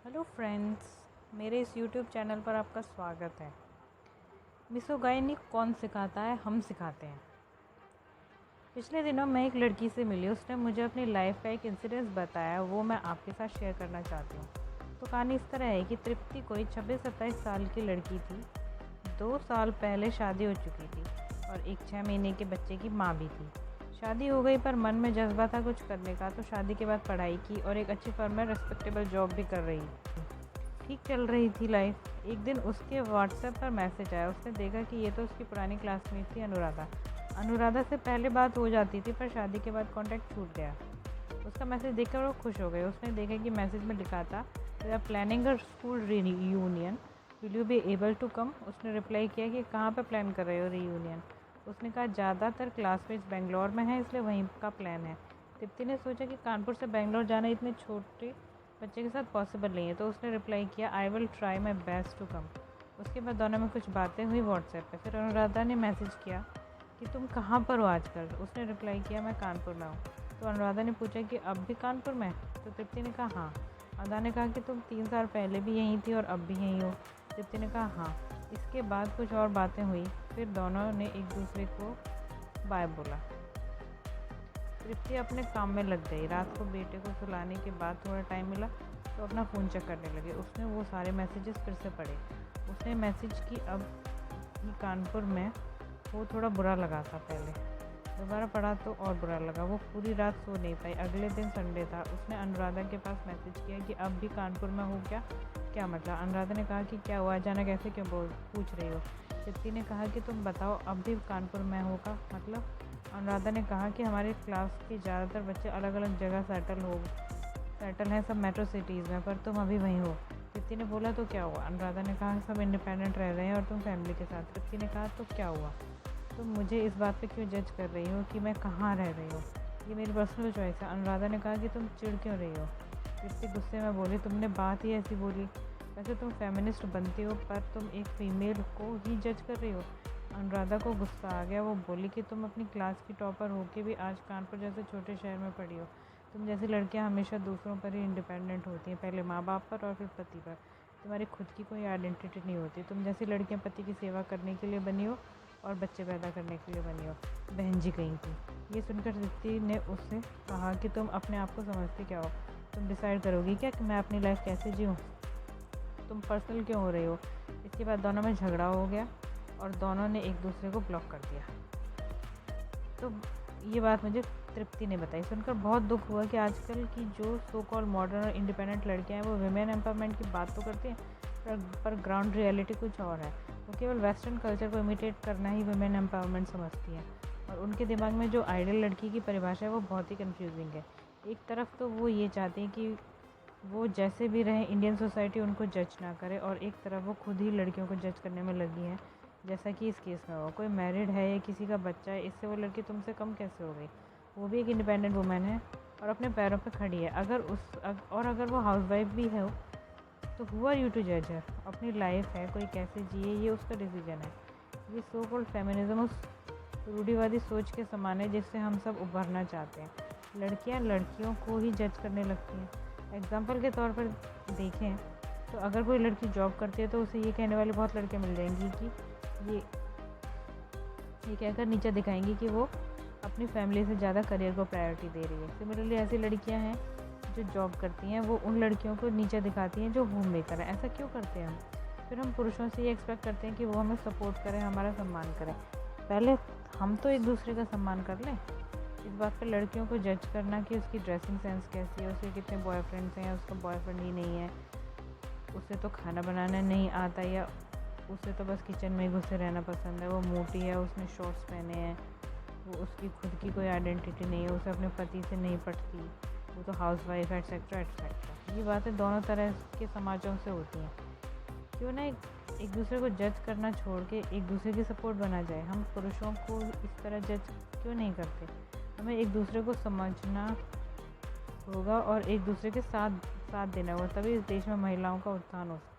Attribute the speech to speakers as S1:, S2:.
S1: Hello friends, मेरे इस YouTube channel पर आपका स्वागत है। मिसोगाइनी कौन सिखाता है? हम सिखाते हैं। पिछले दिनों मैं एक लड़की से मिली। उसने मुझे अपनी लाइफ का एक इंसिडेंस बताया, वो मैं आपके साथ शेयर करना चाहती हूँ। तो कहानी इस तरह है कि तृप्ति कोई 26-27 साल की लड़की थी। 2 साल पहले शादी हो चुकी थी और एक 6 महीने के बच्चे की माँ भी थी। शादी हो गई पर मन में जज्बा था कुछ करने का, तो शादी के बाद पढ़ाई की और एक अच्छी फर्म में रिस्पेक्टेबल जॉब भी कर रही थी। ठीक चल रही थी लाइफ। एक दिन उसके व्हाट्सएप पर मैसेज आया। उसने देखा कि ये तो उसकी पुरानी क्लासमेट थी, अनुराधा। अनुराधा से पहले बात हो जाती थी पर शादी के बाद कांटेक्ट छूट गया। उसका मैसेज देखकर वो खुश हो गई। उसने देखा कि मैसेज में लिखा था, we are planning a school reunion, will you be able to come. उसने रिप्लाई किया कि कहाँ पर प्लान कर रहे हो रीयूनियन। उसने कहा ज़्यादातर क्लासमेट्स बेंगलोर में हैं, इसलिए वहीं का प्लान है। तृप्ति ने सोचा कि कानपुर से बेंगलोर जाना इतने छोटे बच्चे के साथ पॉसिबल नहीं है, तो उसने रिप्लाई किया, I will try my best to come. उसके बाद दोनों में कुछ बातें हुई व्हाट्सएप पे। फिर अनुराधा ने मैसेज किया कि तुम कहाँ पर हो आजकल? उसने रिप्लाई किया, मैं कानपुर में हूँ। तो अनुराधा ने पूछा कि अब भी कानपुर में? तो तृप्ति ने कहा हाँ। अनुराधा ने कहा कि तुम 3 साल पहले भी यहीं थी और अब भी यहीं हो? तृप्ति ने कहा हाँ। इसके बाद कुछ और बातें हुई। फिर दोनों ने एक दूसरे को बाय बोला। तृप्ति अपने काम में लग गई। रात को बेटे को सुलाने के बाद थोड़ा टाइम मिला तो अपना फ़ोन चेक करने लगे। उसने वो सारे मैसेजेस फिर से पढ़े। उसने मैसेज की अब ही कानपुर में। वो थोड़ा बुरा लगा था पहले, दोबारा पढ़ा तो और बुरा लगा। वो पूरी रात सो नहीं पाई। अगले दिन संडे था। उसने अनुराधा के पास मैसेज किया कि अब भी कानपुर में हो क्या मतलब? अनुराधा ने कहा कि क्या हुआ, अचानक ऐसे क्यों पूछ रही हो? तृप्ति ने कहा कि तुम बताओ, अब भी कानपुर में होगा मतलब? अनुराधा ने कहा कि हमारे क्लास के ज़्यादातर बच्चे अलग अलग जगह सेटल हैं, सब मेट्रो सिटीज़ में, पर तुम अभी वहीं हो। तृप्ति ने बोला तो क्या हुआ? अनुराधा ने कहा सब इंडिपेंडेंट रह रहे हैं और तुम फैमिली के साथ। तृप्ति ने कहा तो क्या हुआ? तुम मुझे इस बात पे क्यों जज कर रही हो कि मैं कहाँ रह रही हूँ? ये मेरी पर्सनल चॉइस है। अनुराधा ने कहा कि तुम चिढ़ क्यों रही हो? तृप्ति गुस्से में बोली, तुमने बात ही ऐसी बोली। वैसे तुम फेमिनिस्ट बनती हो पर तुम एक फ़ीमेल को ही जज कर रही हो। अनुराधा को गुस्सा आ गया। वो बोली कि तुम अपनी क्लास की टॉपर होके भी आज कानपुर जैसे छोटे शहर में पढ़ी हो। तुम जैसी लड़कियां हमेशा दूसरों पर ही इंडिपेंडेंट होती हैं, पहले माँ बाप पर और फिर पति पर। तुम्हारी खुद की कोई आइडेंटिटी नहीं होती। तुम जैसी लड़कियां पति की सेवा करने के लिए बनी हो और बच्चे पैदा करने के लिए बनी हो। बहन जी कहीं थी। ये सुनकर तृप्ति ने उससे कहा कि तुम अपने आप को समझती क्या हो? तुम डिसाइड करोगी क्या कि मैं अपनी लाइफ कैसे जीऊँ? तुम पर्सनल क्यों हो रही हो? इसके बाद दोनों में झगड़ा हो गया और दोनों ने एक दूसरे को ब्लॉक कर दिया। तो ये बात मुझे तृप्ति ने बताई। सुनकर बहुत दुख हुआ कि आजकल की जो सो कॉल मॉडर्न और इंडिपेंडेंट लड़कियां हैं वो विमेन एम्पावरमेंट की बात तो करती हैं पर ग्राउंड रियलिटी कुछ और है। वो केवल वेस्टर्न कल्चर को इमिटेट करना ही विमेन एम्पावरमेंट समझती हैं और उनके दिमाग में जो आइडियल लड़की की परिभाषा है वो बहुत ही कन्फ्यूजिंग है। एक तरफ तो वो ये चाहती हैं कि वो जैसे भी रहें, इंडियन सोसाइटी उनको जज ना करे, और एक तरफ वो खुद ही लड़कियों को जज करने में लगी हैं, जैसा कि इस केस में हो। कोई मैरिड है या किसी का बच्चा है, इससे वो लड़की तुमसे कम कैसे हो गई? वो भी एक इंडिपेंडेंट वुमेन है और अपने पैरों पे खड़ी है। अगर वो हाउसवाइफ भी है तो हु आर यू टू जज हर? अपनी लाइफ है, कोई कैसे जिए ये उसका डिसीजन है। ये सो कॉल्ड फेमिनिज्म उस रूढ़िवादी सोच के समान है जिससे हम सब उभरना चाहते हैं। लड़कियां लड़कियों को ही जज करने लगती हैं। एग्जाम्पल के तौर पर देखें तो अगर कोई लड़की जॉब करती है तो उसे ये कहने वाली बहुत लड़कियां मिल जाएंगी कि ये कहकर नीचा दिखाएंगी कि वो अपनी फैमिली से ज़्यादा करियर को प्रायोरिटी दे रही है। सिमिलरली ऐसी लड़कियां हैं जो जॉब करती हैं, वो उन लड़कियों को नीचा दिखाती हैं जो होम मेकर हैं। ऐसा क्यों करते हैं हम? फिर हम पुरुषों से ये एक्सपेक्ट करते हैं कि वो हमें सपोर्ट करें, हमारा सम्मान करें। पहले हम तो एक दूसरे का सम्मान कर लें। इस बात पर लड़कियों को जज करना कि उसकी ड्रेसिंग सेंस कैसी है, उसके कितने बॉयफ्रेंड्स हैं या उसका बॉयफ्रेंड ही नहीं है, उसे तो खाना बनाना नहीं आता, या उसे तो बस किचन में ही घुसे रहना पसंद है, वो मोटी है, उसने शॉर्ट्स पहने हैं, वो उसकी खुद की कोई आइडेंटिटी नहीं है, उसे अपने पति से नहीं पटती, वो तो हाउस वाइफ, एट्सेट्रा एट्सेट्रा। ये बातें दोनों तरह के समाजों से होती हैं। क्यों ना एक दूसरे को जज करना छोड़ के एक दूसरे की सपोर्ट बना जाए? हम पुरुषों को इस तरह जज क्यों नहीं करते? हमें एक दूसरे को समझना होगा और एक दूसरे के साथ देना होगा, तभी इस देश में महिलाओं का उत्थान हो सकता है।